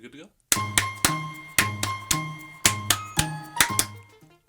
good to go?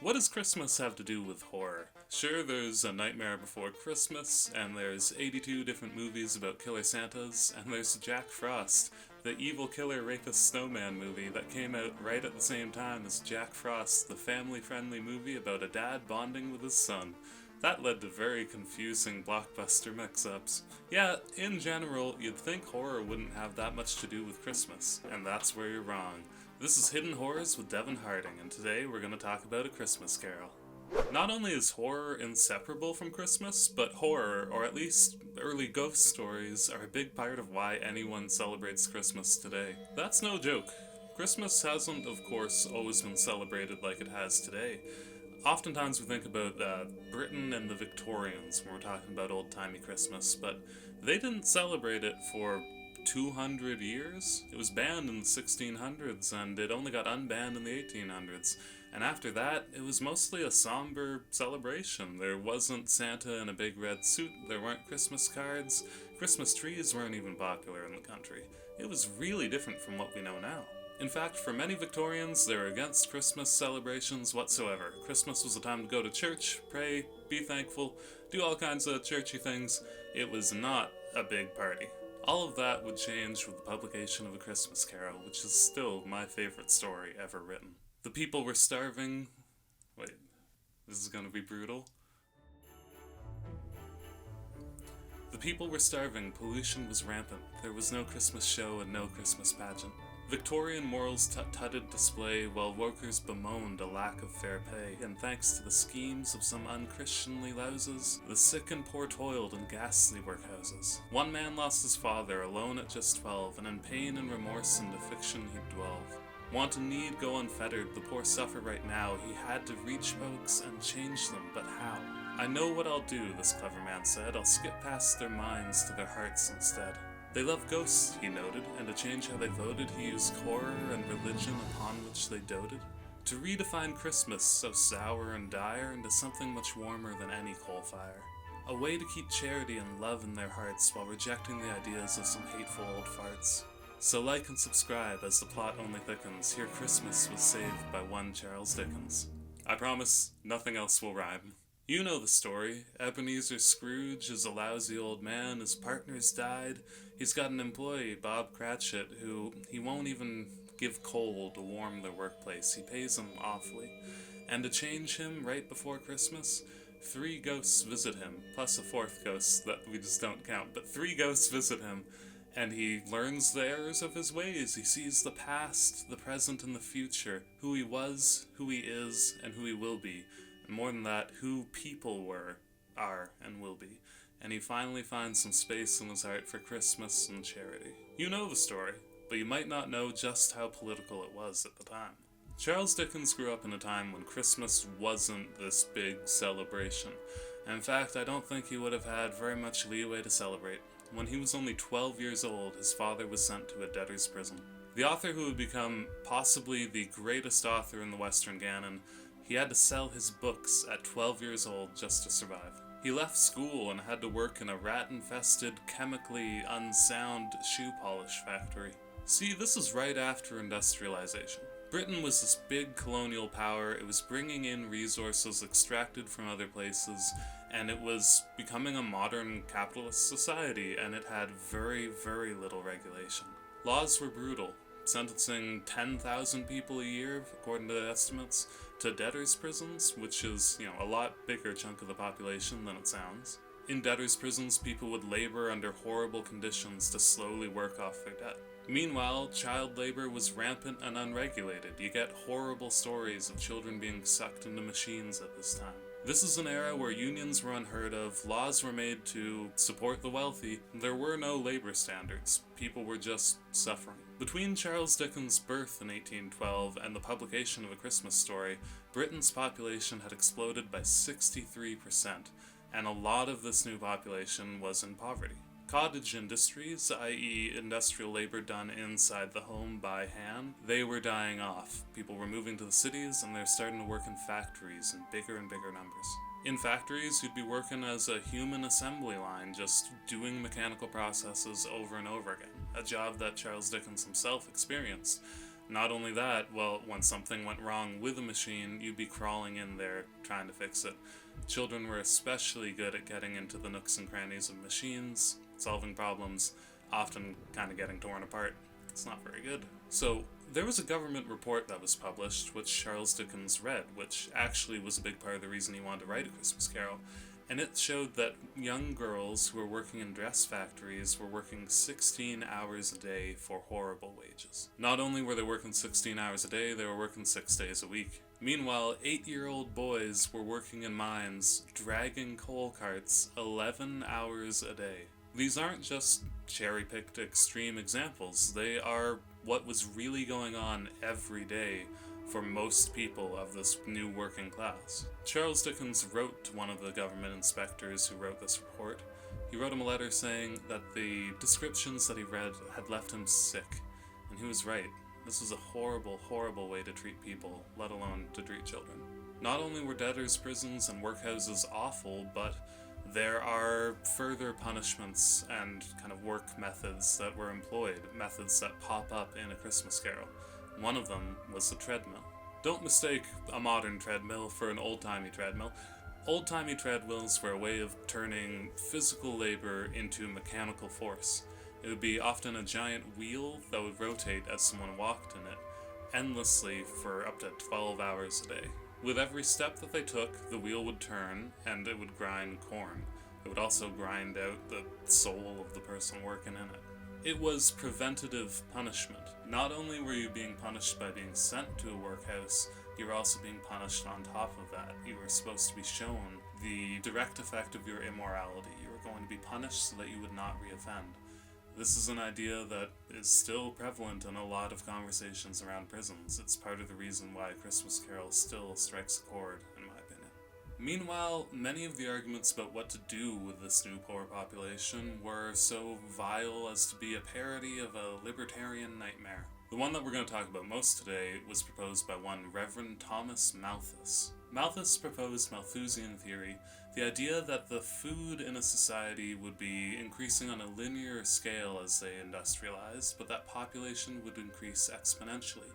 What does Christmas have to do with horror? Sure, there's A Nightmare Before Christmas, and there's 82 different movies about killer Santas, and there's Jack Frost, the evil killer rapist snowman movie that came out right at the same time as Jack Frost, the family-friendly movie about a dad bonding with his son. That led to very confusing blockbuster mix-ups. Yeah, in general, you'd think horror wouldn't have that much to do with Christmas, and that's where you're wrong. This is Hidden Horrors with Devon Harding, and today we're going to talk about A Christmas Carol. Not only is horror inseparable from Christmas, but horror, or at least early ghost stories, are a big part of why anyone celebrates Christmas today. That's no joke. Christmas hasn't, of course, always been celebrated like it has today. Oftentimes we think about Britain and the Victorians when we're talking about old-timey Christmas, but they didn't celebrate it for 200 years. It was banned in the 1600s, and it only got unbanned in the 1800s. And after that, it was mostly a somber celebration. There wasn't Santa in a big red suit, there weren't Christmas cards, Christmas trees weren't even popular in the country. It was really different from what we know now. In fact, for many Victorians, they were against Christmas celebrations whatsoever. Christmas was a time to go to church, pray, be thankful, do all kinds of churchy things. It was not a big party. All of that would change with the publication of A Christmas Carol, which is still my favorite story ever written. The people were starving. Wait, this is gonna be brutal. The people were starving, pollution was rampant, there was no Christmas show and no Christmas pageant. Victorian morals tutted display while workers bemoaned a lack of fair pay, and thanks to the schemes of some unchristianly louses, the sick and poor toiled in ghastly workhouses. One man lost his father, alone at just 12, and in pain and remorse into fiction he'd delve. Want and need go unfettered, the poor suffer right now, he had to reach folks and change them, but how? I know what I'll do, this clever man said, I'll skip past their minds to their hearts instead. They love ghosts, he noted, and to change how they voted, he used horror and religion upon which they doted. To redefine Christmas, so sour and dire, into something much warmer than any coal fire. A way to keep charity and love in their hearts while rejecting the ideas of some hateful old farts. So like and subscribe as the plot only thickens. Here Christmas was saved by one Charles Dickens. I promise, nothing else will rhyme. You know the story. Ebenezer Scrooge is a lousy old man, his partner's died. He's got an employee, Bob Cratchit, who he won't even give coal to warm their workplace. He pays him awfully. And to change him right before Christmas, 3 ghosts visit him, plus a 4th ghost that we just don't count, but 3 ghosts visit him, and he learns the errors of his ways. He sees the past, the present, and the future, who he was, who he is, and who he will be. And more than that, who people were, are, and will be. And he finally finds some space in his heart for Christmas and charity. You know the story, but you might not know just how political it was at the time. Charles Dickens grew up in a time when Christmas wasn't this big celebration. In fact, I don't think he would have had very much leeway to celebrate. When he was only 12 years old, his father was sent to a debtor's prison. The author who would become possibly the greatest author in the Western canon, he had to sell his books at 12 years old just to survive. He left school and had to work in a rat-infested, chemically unsound shoe polish factory. See, this is right after industrialization. Britain was this big colonial power, it was bringing in resources extracted from other places, and it was becoming a modern capitalist society, and it had very, very little regulation. Laws were brutal, sentencing 10,000 people a year, according to the estimates, to debtors' prisons, which is, a lot bigger chunk of the population than it sounds. In debtors' prisons, people would labor under horrible conditions to slowly work off their debt. Meanwhile, child labor was rampant and unregulated. You get horrible stories of children being sucked into machines at this time. This is an era where unions were unheard of, laws were made to support the wealthy, there were no labor standards, people were just suffering. Between Charles Dickens' birth in 1812 and the publication of A Christmas Story, Britain's population had exploded by 63%, and a lot of this new population was in poverty. Cottage industries, i.e. industrial labor done inside the home by hand, they were dying off. People were moving to the cities and they're starting to work in factories in bigger and bigger numbers. In factories, you'd be working as a human assembly line, just doing mechanical processes over and over again. a job that Charles Dickens himself experienced. Not only that, well, when something went wrong with a machine, you'd be crawling in there trying to fix it. Children were especially good at getting into the nooks and crannies of machines, solving problems, often kind of getting torn apart. It's not very good. So, there was a government report that was published, which Charles Dickens read, which actually was a big part of the reason he wanted to write A Christmas Carol. And it showed that young girls who were working in dress factories were working 16 hours a day for horrible wages. Not only were they working 16 hours a day, they were working 6 days a week. Meanwhile, 8-year-old boys were working in mines, dragging coal carts 11 hours a day. These aren't just cherry-picked extreme examples, they are what was really going on every day for most people of this new working class. Charles Dickens wrote to one of the government inspectors who wrote this report. He wrote him a letter saying that the descriptions that he read had left him sick, and he was right. This was a horrible, horrible way to treat people, let alone to treat children. Not only were debtors' prisons and workhouses awful, but there are further punishments and kind of work methods that were employed, methods that pop up in A Christmas Carol. One of them was the treadmill. Don't mistake a modern treadmill for an old-timey treadmill. Old-timey treadmills were a way of turning physical labor into mechanical force. It would be often a giant wheel that would rotate as someone walked in it, endlessly for up to 12 hours a day. With every step that they took, the wheel would turn, and it would grind corn. It would also grind out the soul of the person working in it. It was preventative punishment. Not only were you being punished by being sent to a workhouse, you were also being punished on top of that. You were supposed to be shown the direct effect of your immorality. You were going to be punished so that you would not reoffend. This is an idea that is still prevalent in a lot of conversations around prisons. It's part of the reason why A Christmas Carol still strikes a chord, in my opinion. Meanwhile, many of the arguments about what to do with this new poor population were so vile as to be a parody of a libertarian nightmare. The one that we're going to talk about most today was proposed by one Reverend Thomas Malthus. Malthus proposed Malthusean theory, the idea that the food in a society would be increasing on a linear scale as they industrialized, but that population would increase exponentially.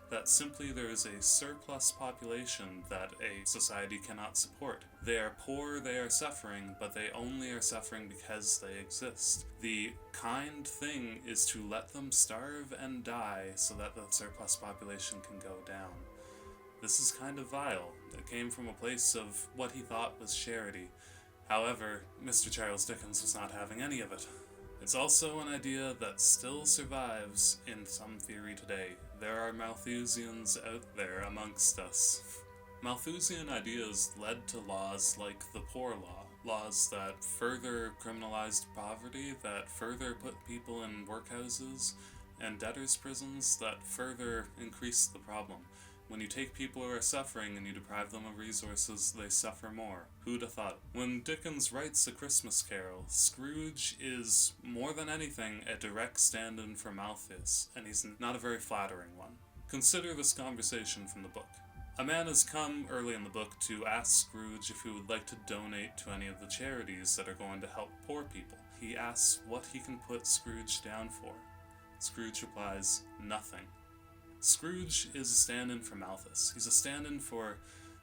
That simply there is a surplus population that a society cannot support. They are poor, they are suffering, but they only are suffering because they exist. The kind thing is to let them starve and die so that the surplus population can go down. This is kind of vile. It came from a place of what he thought was charity. However, Mr. Charles Dickens was not having any of it. It's also an idea that still survives in some theory today. There are Malthusians out there amongst us. Malthusian ideas led to laws like the Poor Law, laws that further criminalized poverty, that further put people in workhouses, and debtors' prisons that further increased the problem. When you take people who are suffering and you deprive them of resources, they suffer more. Who'd have thought? When Dickens writes A Christmas Carol, Scrooge is, more than anything, a direct stand-in for Malthus, and he's not a very flattering one. Consider this conversation from the book. A man has come early in the book to ask Scrooge if he would like to donate to any of the charities that are going to help poor people. He asks what he can put Scrooge down for. Scrooge replies, nothing. Scrooge is a stand-in for Malthus. He's a stand-in for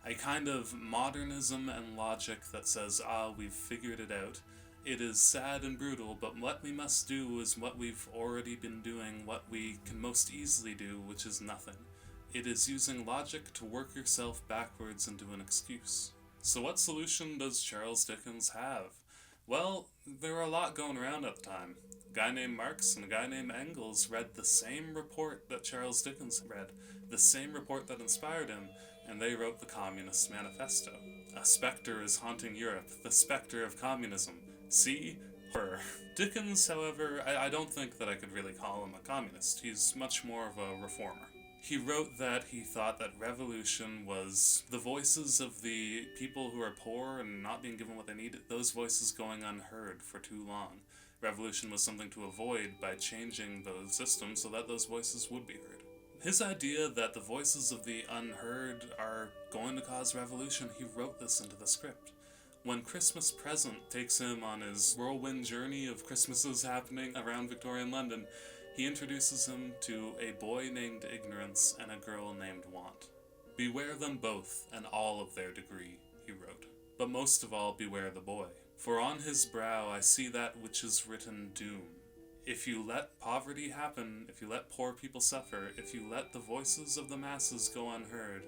a kind of modernism and logic that says, we've figured it out. It is sad and brutal, but what we must do is what we've already been doing, what we can most easily do, which is nothing. It is using logic to work yourself backwards into an excuse. So what solution does Charles Dickens have? Well, there were a lot going around at the time. A guy named Marx and a guy named Engels read the same report that Charles Dickens read, the same report that inspired him, and they wrote the Communist Manifesto. A specter is haunting Europe, the specter of communism. See? Horror. Dickens, however, I don't think that I could really call him a communist. He's much more of a reformer. He wrote that he thought that revolution was the voices of the people who are poor and not being given what they needed, those voices going unheard for too long. Revolution was something to avoid by changing those systems so that those voices would be heard. His idea that the voices of the unheard are going to cause revolution, he wrote this into the script. When Christmas Present takes him on his whirlwind journey of Christmases happening around Victorian London, He introduces him to a boy named Ignorance and a girl named Want. "Beware them both, and all of their degree," he wrote. "But most of all beware the boy. For on his brow I see that which is written doom. If you let poverty happen, if you let poor people suffer, if you let the voices of the masses go unheard,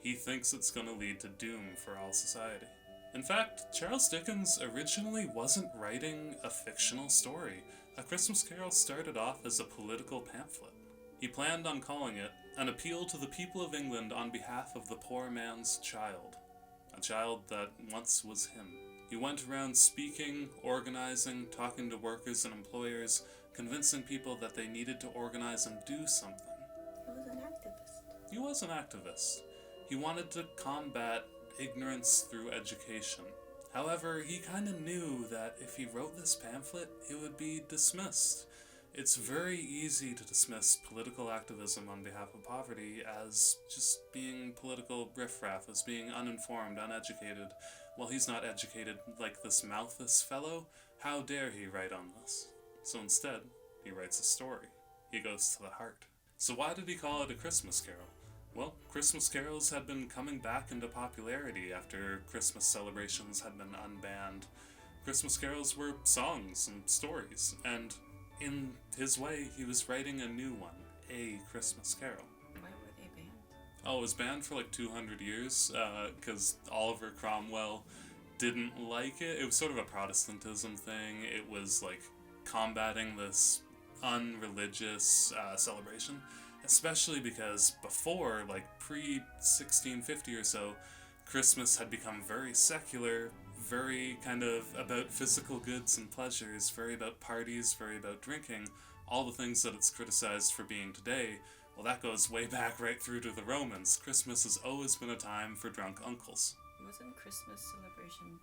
he thinks it's going to lead to doom for all society." In fact, Charles Dickens originally wasn't writing a fictional story. A Christmas Carol started off as a political pamphlet. He planned on calling it An Appeal to the People of England on Behalf of the Poor Man's Child. A child that once was him. He went around speaking, organizing, talking to workers and employers, convincing people that they needed to organize and do something. He was an activist. He was an activist. He wanted to combat ignorance through education. However, he kind of knew that if he wrote this pamphlet, it would be dismissed. It's very easy to dismiss political activism on behalf of poverty as just being political riffraff, as being uninformed, uneducated. Well, he's not educated like this Malthus fellow. How dare he write on this? So instead, he writes a story. He goes to the heart. So why did he call it A Christmas Carol? Well, Christmas carols had been coming back into popularity after Christmas celebrations had been unbanned. Christmas carols were songs and stories, and in his way, he was writing a new one, A Christmas Carol. Why were they banned? Oh, it was banned for like 200 years, because Oliver Cromwell didn't like it. It was sort of a Protestantism thing. It was like combating this unreligious celebration. Especially because before, like pre-1650 or so, Christmas had become very secular, very kind of about physical goods and pleasures, very about parties, very about drinking, all the things that it's criticized for being today. Well, that goes way back right through to the Romans. Christmas has always been a time for drunk uncles. Wasn't Christmas celebration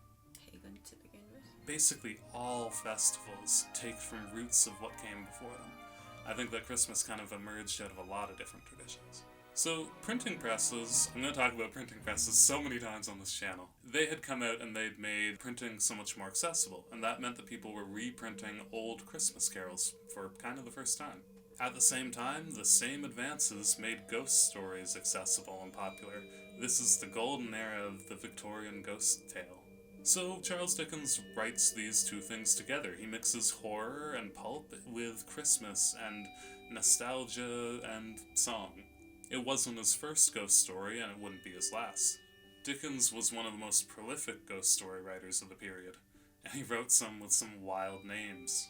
pagan to begin with? Basically, all festivals take from roots of what came before them. I think that Christmas kind of emerged out of a lot of different traditions. So, printing presses, I'm going to talk about printing presses so many times on this channel. They had come out and they'd made printing so much more accessible, and that meant that people were reprinting old Christmas carols for kind of the first time. At the same time, the same advances made ghost stories accessible and popular. This is the golden era of the Victorian ghost tale. So Charles Dickens writes these two things together. He mixes horror and pulp with Christmas and nostalgia and song. It wasn't his first ghost story, and it wouldn't be his last. Dickens was one of the most prolific ghost story writers of the period, and he wrote some with some wild names.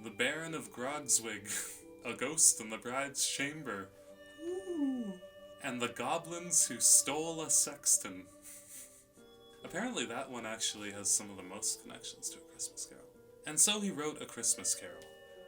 The Baron of Grogswig, A Ghost in the Bride's Chamber, Ooh. And the Goblins Who Stole a Sexton. Apparently that one actually has some of the most connections to A Christmas Carol. And so he wrote A Christmas Carol.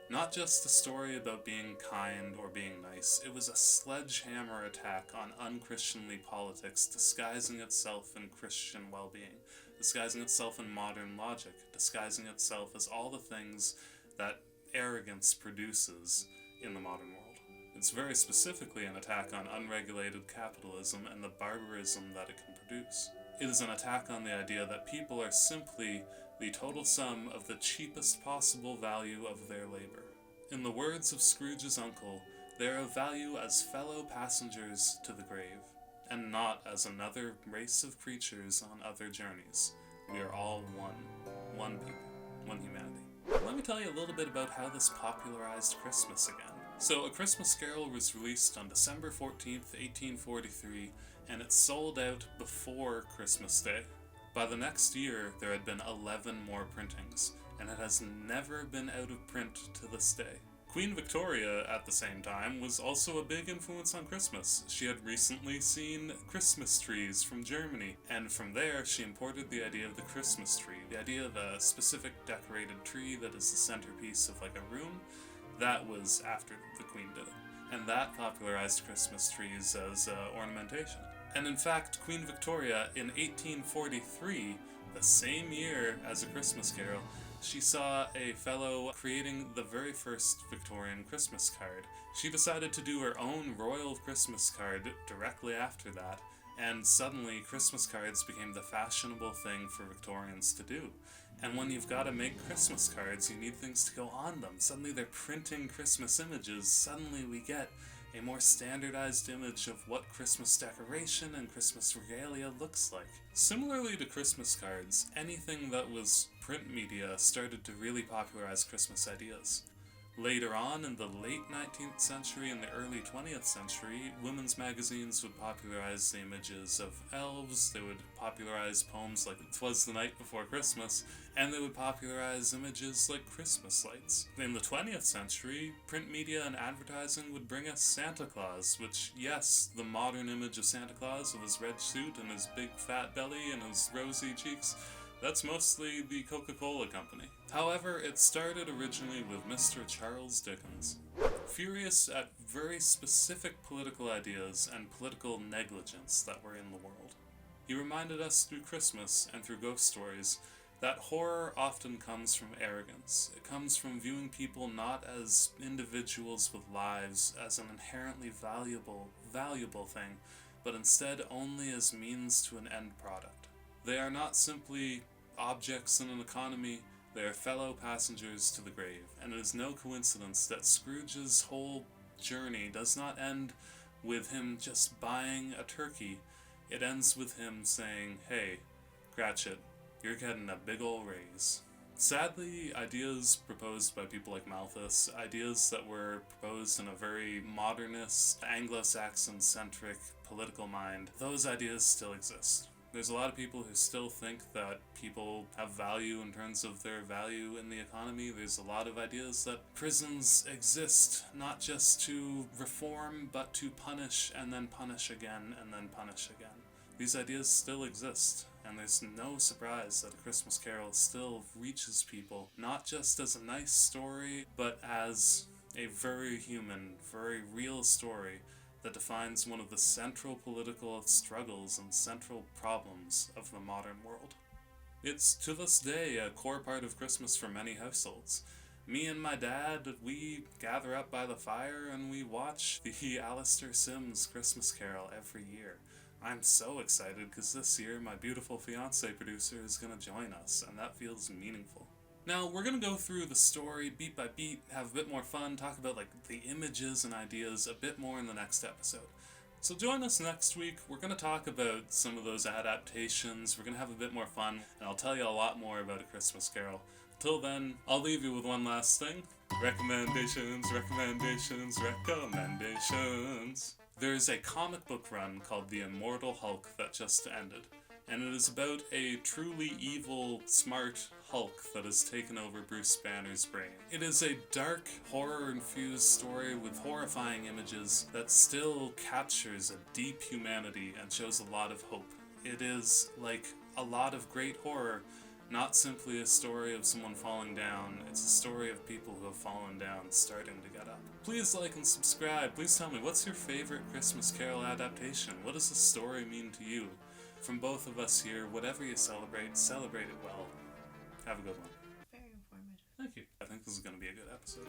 Not just a story about being kind or being nice, it was a sledgehammer attack on unchristianly politics, disguising itself in Christian well-being, disguising itself in modern logic, disguising itself as all the things that arrogance produces in the modern world. It's very specifically an attack on unregulated capitalism and the barbarism that it can produce. It is an attack on the idea that people are simply the total sum of the cheapest possible value of their labor. In the words of Scrooge's uncle, they are of value as fellow passengers to the grave, and not as another race of creatures on other journeys. We are all one people, one humanity. Let me tell you a little bit about how this popularized Christmas again. So, A Christmas Carol was released on December 14th, 1843, and it sold out before Christmas Day. By the next year, there had been 11 more printings, and it has never been out of print to this day. Queen Victoria, at the same time, was also a big influence on Christmas. She had recently seen Christmas trees from Germany, and from there she imported the idea of the Christmas tree, the idea of a specific decorated tree that is the centerpiece of like a room. That was after the Queen did it, and that popularized Christmas trees as ornamentation. And in fact, Queen Victoria, in 1843, the same year as A Christmas Carol, she saw a fellow creating the very first Victorian Christmas card. She decided to do her own royal Christmas card directly after that, and suddenly Christmas cards became the fashionable thing for Victorians to do. And when you've got to make Christmas cards, you need things to go on them. Suddenly they're printing Christmas images. Suddenly we get a more standardized image of what Christmas decoration and Christmas regalia looks like. Similarly to Christmas cards, anything that was print media started to really popularize Christmas ideas. Later on, in the late 19th century and the early 20th century, women's magazines would popularize the images of elves, they would popularize poems like "'Twas the Night Before Christmas," and they would popularize images like Christmas lights. In the 20th century, print media and advertising would bring us Santa Claus, which, yes, the modern image of Santa Claus with his red suit and his big fat belly and his rosy cheeks, that's mostly the Coca-Cola Company. However, it started originally with Mr. Charles Dickens. Furious at very specific political ideas and political negligence that were in the world. He reminded us through Christmas and through ghost stories that horror often comes from arrogance. It comes from viewing people not as individuals with lives, as an inherently valuable thing, but instead only as means to an end product. They are not simply objects in an economy, they are fellow passengers to the grave, and it is no coincidence that Scrooge's whole journey does not end with him just buying a turkey. It ends with him saying, "Hey, Cratchit, you're getting a big ol' raise." Sadly, ideas proposed by people like Malthus, ideas that were proposed in a very modernist, Anglo-Saxon-centric political mind, those ideas still exist. There's a lot of people who still think that people have value in terms of their value in the economy. There's a lot of ideas that prisons exist not just to reform, but to punish and then punish again and then punish again. These ideas still exist, and there's no surprise that A Christmas Carol still reaches people, not just as a nice story, but as a very human, very real story that defines one of the central political struggles and central problems of the modern world. It's to this day a core part of Christmas for many households. Me and my dad, we gather up by the fire and we watch the Alistair Sim's Christmas Carol every year. I'm so excited because this year my beautiful fiance producer is going to join us, and that feels meaningful. Now, we're going to go through the story beat by beat, have a bit more fun, talk about the images and ideas a bit more in the next episode. So join us next week. We're going to talk about some of those adaptations, we're going to have a bit more fun, and I'll tell you a lot more about A Christmas Carol. Till then, I'll leave you with one last thing. Recommendations. There's a comic book run called The Immortal Hulk that just ended, and it is about a truly evil, smart Hulk that has taken over Bruce Banner's brain. It is a dark, horror-infused story with horrifying images that still captures a deep humanity and shows a lot of hope. It is, like a lot of great horror, not simply a story of someone falling down, it's a story of people who have fallen down starting to get up. Please like and subscribe. Please tell me, what's your favorite Christmas Carol adaptation? What does the story mean to you? From both of us here, whatever you celebrate it well. Have a good one. Very informative. Thank you. I think this is going to be a good episode.